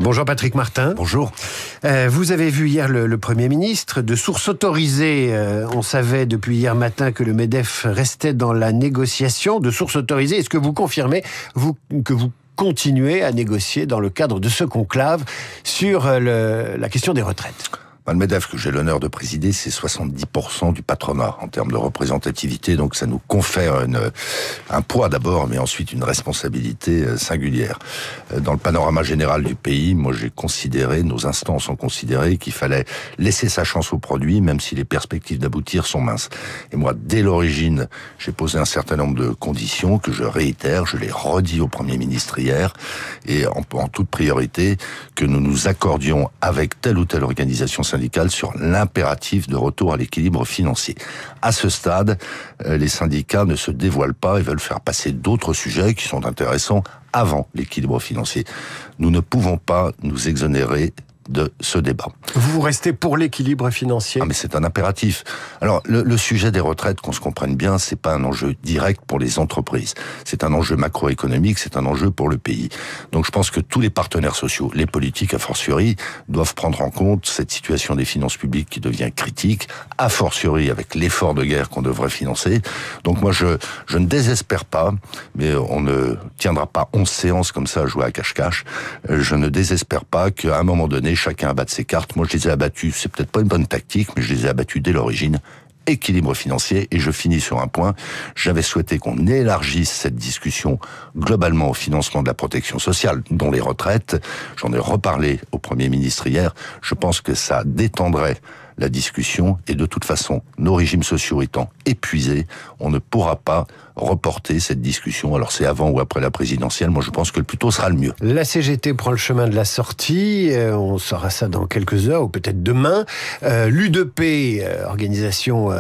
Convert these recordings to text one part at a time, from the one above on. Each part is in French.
Bonjour Patrick Martin. Bonjour. Vous avez vu hier le Premier ministre. De sources autorisées, on savait depuis hier matin que le MEDEF restait dans la négociation. De sources autorisées, est-ce que vous confirmez que vous continuez à négocier dans le cadre de ce conclave sur la question des retraites ? Le MEDEF, que j'ai l'honneur de présider, c'est 70% du patronat en termes de représentativité, donc ça nous confère un poids d'abord, mais ensuite une responsabilité singulière. Dans le panorama général du pays, moi j'ai considéré, nos instances ont considéré qu'il fallait laisser sa chance au produit, même si les perspectives d'aboutir sont minces. Et moi, dès l'origine, j'ai posé un certain nombre de conditions que je réitère, je les redis au Premier ministre hier, et en toute priorité, que nous nous accordions avec telle ou telle organisation syndicale sur l'impératif de retour à l'équilibre financier. À ce stade, les syndicats ne se dévoilent pas et veulent faire passer d'autres sujets qui sont intéressants avant l'équilibre financier. Nous ne pouvons pas nous exonérer de ce débat. Vous restez pour l'équilibre financier ? Ah, mais c'est un impératif. Alors, le sujet des retraites, qu'on se comprenne bien, c'est pas un enjeu direct pour les entreprises. C'est un enjeu macroéconomique, c'est un enjeu pour le pays. Donc, je pense que tous les partenaires sociaux, les politiques a fortiori, doivent prendre en compte cette situation des finances publiques qui devient critique, a fortiori avec l'effort de guerre qu'on devrait financer. Donc, moi, je ne désespère pas, mais on ne tiendra pas 11 séances comme ça à jouer à cache-cache. Je ne désespère pas qu'à un moment donné, chacun abatte ses cartes. Moi, je les ai abattus. C'est peut-être pas une bonne tactique, mais je les ai abattus dès l'origine. Équilibre financier. Et je finis sur un point. J'avais souhaité qu'on élargisse cette discussion globalement au financement de la protection sociale, dont les retraites. J'en ai reparlé au Premier ministre hier. Je pense que ça détendrait la discussion, et de toute façon, nos régimes sociaux étant épuisés, on ne pourra pas reporter cette discussion. Alors c'est avant ou après la présidentielle, moi je pense que le plus tôt sera le mieux. La CGT prend le chemin de la sortie, on saura ça dans quelques heures ou peut-être demain. L'UDP, organisation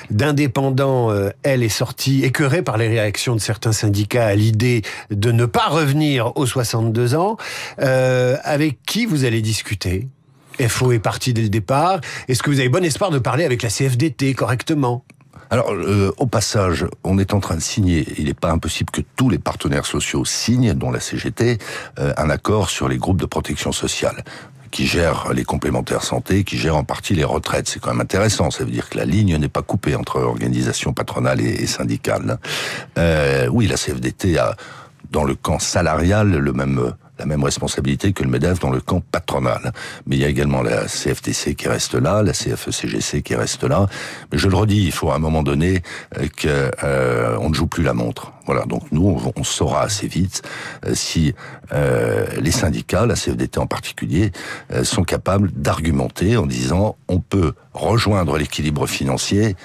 d'indépendants, elle est sortie écœurée par les réactions de certains syndicats à l'idée de ne pas revenir aux 62 ans. Avec qui vous allez discuter ? FO est parti dès le départ. Est-ce que vous avez bon espoir de parler avec la CFDT correctement ? Alors, au passage, on est en train de signer, il n'est pas impossible que tous les partenaires sociaux signent, dont la CGT, un accord sur les groupes de protection sociale qui gèrent les complémentaires santé, qui gèrent en partie les retraites. C'est quand même intéressant, ça veut dire que la ligne n'est pas coupée entre organisations patronales et syndicales. Oui, la CFDT a, dans le camp salarial, la même responsabilité que le MEDEF dans le camp patronal. Mais il y a également la CFTC qui reste là, la CFE-CGC qui reste là. Mais je le redis, il faut à un moment donné on ne joue plus la montre. Voilà, donc nous, on saura assez vite si les syndicats, la CFDT en particulier, sont capables d'argumenter en disant on peut rejoindre l'équilibre financier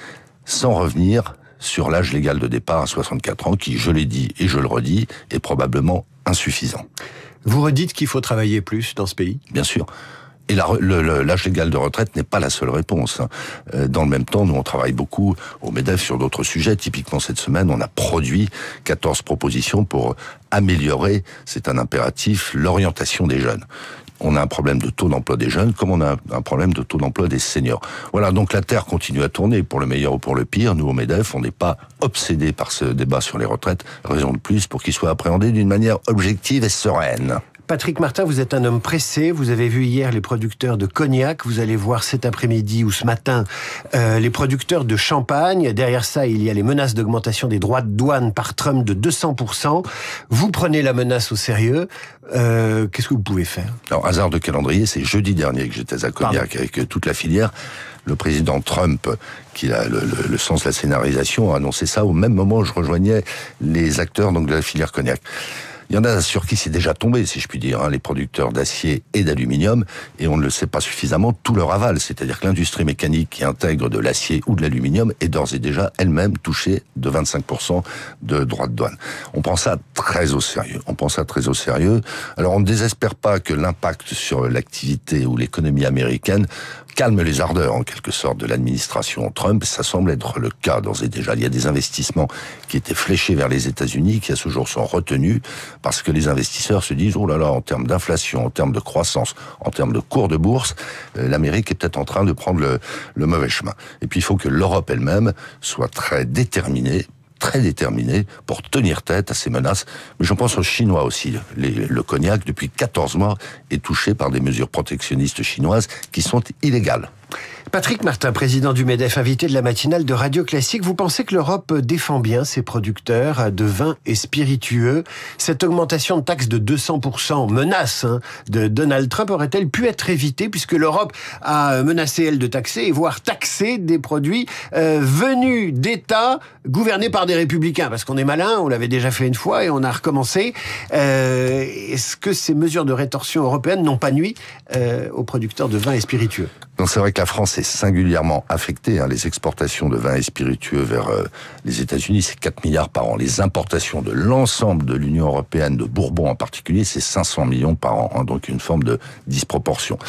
sans revenir sur l'âge légal de départ à 64 ans, qui, je l'ai dit et je le redis, est probablement insuffisant. Vous redites qu'il faut travailler plus dans ce pays ? Bien sûr. Et l'âge légal de retraite n'est pas la seule réponse. Dans le même temps, nous, on travaille beaucoup au MEDEF sur d'autres sujets. Typiquement, cette semaine, on a produit 14 propositions pour améliorer, c'est un impératif, l'orientation des jeunes. On a un problème de taux d'emploi des jeunes, comme on a un problème de taux d'emploi des seniors. Voilà, donc la Terre continue à tourner, pour le meilleur ou pour le pire. Nous, au MEDEF, on n'est pas obsédés par ce débat sur les retraites. Raison de plus pour qu'il soit appréhendé d'une manière objective et sereine. Patrick Martin, vous êtes un homme pressé. Vous avez vu hier les producteurs de cognac. Vous allez voir cet après-midi ou ce matin les producteurs de champagne. Derrière ça, il y a les menaces d'augmentation des droits de douane par Trump de 200%. Vous prenez la menace au sérieux. Qu'est-ce que vous pouvez faire ? Alors, hasard de calendrier, c'est jeudi dernier que j'étais à Cognac avec toute la filière. Le président Trump, qui a le sens de la scénarisation, a annoncé ça au même moment où je rejoignais les acteurs donc de la filière cognac. Il y en a sur qui c'est déjà tombé, si je puis dire, les producteurs d'acier et d'aluminium, et on ne le sait pas suffisamment, tout leur aval. C'est-à-dire que l'industrie mécanique qui intègre de l'acier ou de l'aluminium est d'ores et déjà elle-même touchée de 25% de droits de douane. On prend ça très au sérieux. Alors on ne désespère pas que l'impact sur l'activité ou l'économie américaine calme les ardeurs, en quelque sorte, de l'administration Trump. Ça semble être le cas, d'ores et déjà. Il y a des investissements qui étaient fléchés vers les États-Unis, qui à ce jour sont retenus, parce que les investisseurs se disent, oh là là, en termes d'inflation, en termes de croissance, en termes de cours de bourse, l'Amérique est peut-être en train de prendre le mauvais chemin. Et puis il faut que l'Europe elle-même soit très déterminée, très déterminée pour tenir tête à ces menaces. Mais je pense aux Chinois aussi. Le cognac, depuis 14 mois, est touché par des mesures protectionnistes chinoises qui sont illégales. Patrick Martin, président du MEDEF, invité de la matinale de Radio Classique, vous pensez que l'Europe défend bien ses producteurs de vins et spiritueux? Cette augmentation de taxes de 200% menace de Donald Trump aurait-elle pu être évitée, puisque l'Europe a menacé, elle, de taxer et voire taxer des produits venus d'États gouvernés par des républicains? Parce qu'on est malin, on l'avait déjà fait une fois et on a recommencé. Est-ce que ces mesures de rétorsion européennes n'ont pas nui aux producteurs de vins et spiritueux? Donc c'est vrai que la France est singulièrement affectée. Les exportations de vins et spiritueux vers les États-Unis, c'est 4 milliards par an. Les importations de l'ensemble de l'Union européenne, de Bourbon en particulier, c'est 500 millions par an. Donc une forme de disproportion.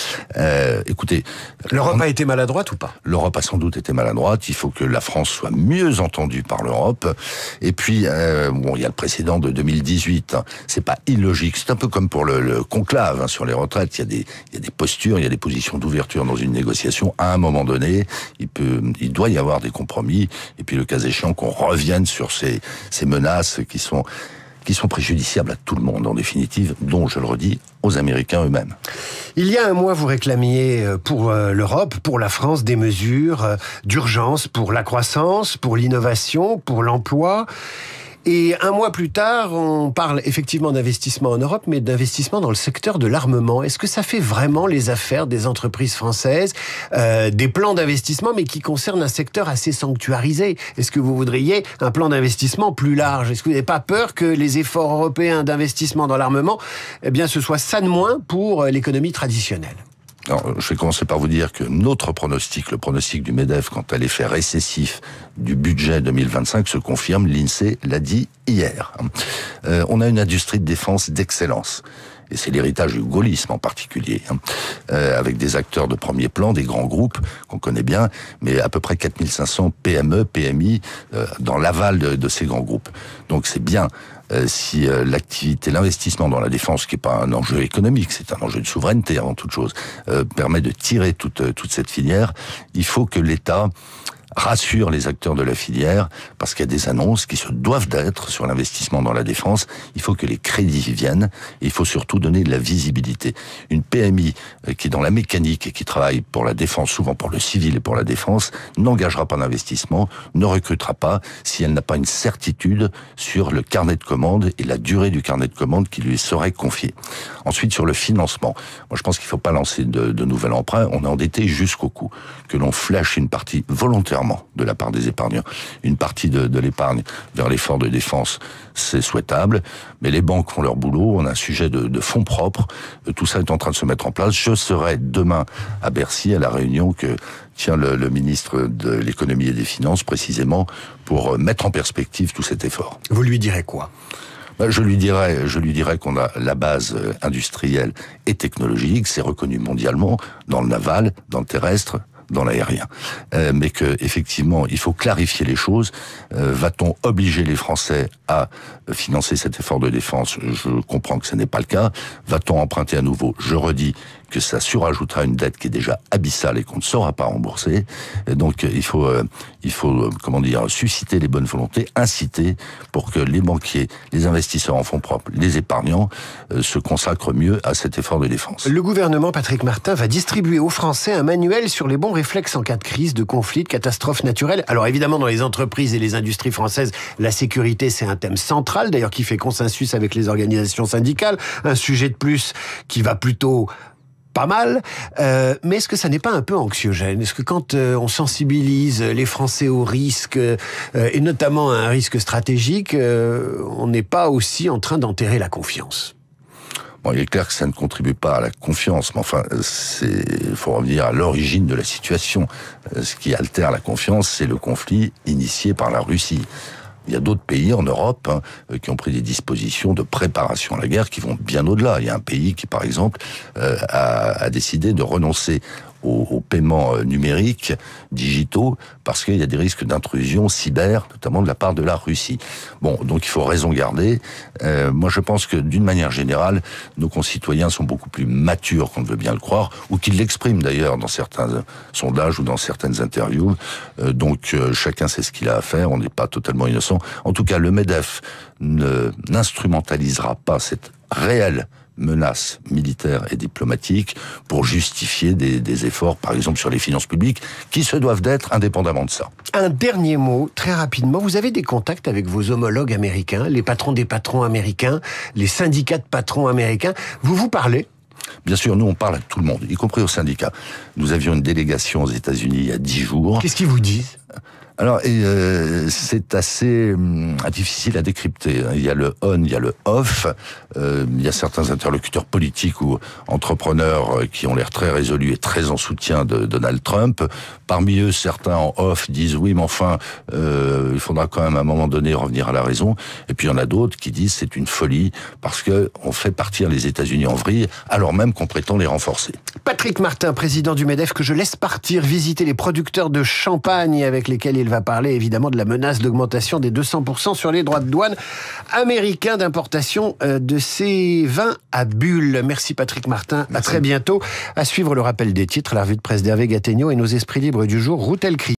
Écoutez... L'Europe a été maladroite ou pas? L'Europe a sans doute été maladroite. Il faut que la France soit mieux entendue par l'Europe. Et puis, il y a le précédent de 2018. C'est pas illogique. C'est un peu comme pour le conclave sur les retraites. Il y a des postures, il y a des positions d'ouverture dans une négociation. À un moment donné, il doit y avoir des compromis, et puis le cas échéant qu'on revienne sur ces menaces qui sont préjudiciables à tout le monde, en définitive, dont, je le redis, aux Américains eux-mêmes. Il y a un mois, vous réclamiez pour l'Europe, pour la France, des mesures d'urgence pour la croissance, pour l'innovation, pour l'emploi. Et un mois plus tard, on parle effectivement d'investissement en Europe, mais d'investissement dans le secteur de l'armement. Est-ce que ça fait vraiment les affaires des entreprises françaises, des plans d'investissement, mais qui concernent un secteur assez sanctuarisé? Est-ce que vous voudriez un plan d'investissement plus large? Est-ce que vous n'avez pas peur que les efforts européens d'investissement dans l'armement, ce soit ça de moins pour l'économie traditionnelle? Alors, je vais commencer par vous dire que notre pronostic, le pronostic du MEDEF quant à l'effet récessif du budget 2025 se confirme, l'INSEE l'a dit hier. On a une industrie de défense d'excellence. Et c'est l'héritage du gaullisme en particulier, avec des acteurs de premier plan, des grands groupes qu'on connaît bien, mais à peu près 4500 PME, PMI dans l'aval de ces grands groupes. Donc c'est bien si l'activité, l'investissement dans la défense, qui n'est pas un enjeu économique, c'est un enjeu de souveraineté avant toute chose, permet de tirer toute cette filière. Il faut que l'État rassure les acteurs de la filière, parce qu'il y a des annonces qui se doivent d'être sur l'investissement dans la défense. Il faut que les crédits viennent, et il faut surtout donner de la visibilité. Une PMI qui est dans la mécanique et qui travaille pour la défense, souvent pour le civil et pour la défense, n'engagera pas d'investissement, ne recrutera pas si elle n'a pas une certitude sur le carnet de commandes et la durée du carnet de commandes qui lui serait confié. Ensuite, sur le financement, moi je pense qu'il ne faut pas lancer de nouvel emprunt. On est endetté jusqu'au cou. Que l'on flash une partie volontairement de la part des épargnants, une partie de l'épargne vers l'effort de défense, c'est souhaitable, mais les banques font leur boulot, on a un sujet de fonds propres, tout ça est en train de se mettre en place. Je serai demain à Bercy, à la réunion que tient le ministre de l'économie et des finances, précisément, pour mettre en perspective tout cet effort. Vous lui direz quoi ? Je lui dirais qu'on a la base industrielle et technologique, c'est reconnu mondialement, dans le naval, dans le terrestre, dans l'aérien. Mais que effectivement, il faut clarifier les choses. Va-t-on obliger les Français à financer cet effort de défense? Je comprends que ce n'est pas le cas. Va-t-on emprunter à nouveau? Je redis que ça surajoutera une dette qui est déjà abyssale et qu'on ne saura pas rembourser. Et donc il faut susciter les bonnes volontés, inciter pour que les banquiers, les investisseurs en fonds propres, les épargnants se consacrent mieux à cet effort de défense. Le gouvernement, Patrick Martin, va distribuer aux Français un manuel sur les bons réflexes en cas de crise, de conflit, de catastrophe naturelle. Alors évidemment, dans les entreprises et les industries françaises, la sécurité, c'est un thème central, d'ailleurs qui fait consensus avec les organisations syndicales. Un sujet de plus qui va plutôt pas mal, mais est-ce que ça n'est pas un peu anxiogène? Est-ce que quand on sensibilise les Français au risque, et notamment à un risque stratégique, on n'est pas aussi en train d'enterrer la confiance? Bon, il est clair que ça ne contribue pas à la confiance, mais enfin, il faut revenir à l'origine de la situation. Ce qui altère la confiance, c'est le conflit initié par la Russie. Il y a d'autres pays en Europe qui ont pris des dispositions de préparation à la guerre qui vont bien au-delà. Il y a un pays qui, par exemple, a décidé de renoncer aux paiements numériques, digitaux, parce qu'il y a des risques d'intrusion cyber, notamment de la part de la Russie. Bon, donc il faut raison garder. Moi, je pense que d'une manière générale, nos concitoyens sont beaucoup plus matures qu'on ne veut bien le croire, ou qu'ils l'expriment d'ailleurs dans certains sondages ou dans certaines interviews. Donc chacun sait ce qu'il a à faire, on n'est pas totalement innocent. En tout cas, le MEDEF n'instrumentalisera pas cette réelle menace militaire et diplomatique pour justifier des efforts, par exemple sur les finances publiques, qui se doivent d'être indépendamment de ça. Un dernier mot, très rapidement. Vous avez des contacts avec vos homologues américains, les patrons des patrons américains, les syndicats de patrons américains. Vous parlez ? Bien sûr, nous on parle à tout le monde, y compris aux syndicats. Nous avions une délégation aux États-Unis il y a 10 jours. Qu'est-ce qu'ils vous disent ? Alors, c'est assez difficile à décrypter. Il y a le on, il y a le off. Il y a certains interlocuteurs politiques ou entrepreneurs qui ont l'air très résolus et très en soutien de Donald Trump. Parmi eux, certains en off disent oui, mais enfin, il faudra quand même à un moment donné revenir à la raison. Et puis il y en a d'autres qui disent c'est une folie parce que on fait partir les États-Unis en vrille alors même qu'on prétend les renforcer. Patrick Martin, président du MEDEF, que je laisse partir visiter les producteurs de champagne avec lesquels il va parler évidemment de la menace d'augmentation des 200% sur les droits de douane américains d'importation de ces vins à bulles. Merci Patrick Martin, merci. À très bientôt. À suivre le rappel des titres, la revue de presse d'Hervé Gattegno et nos esprits libres du jour, Routel Cri.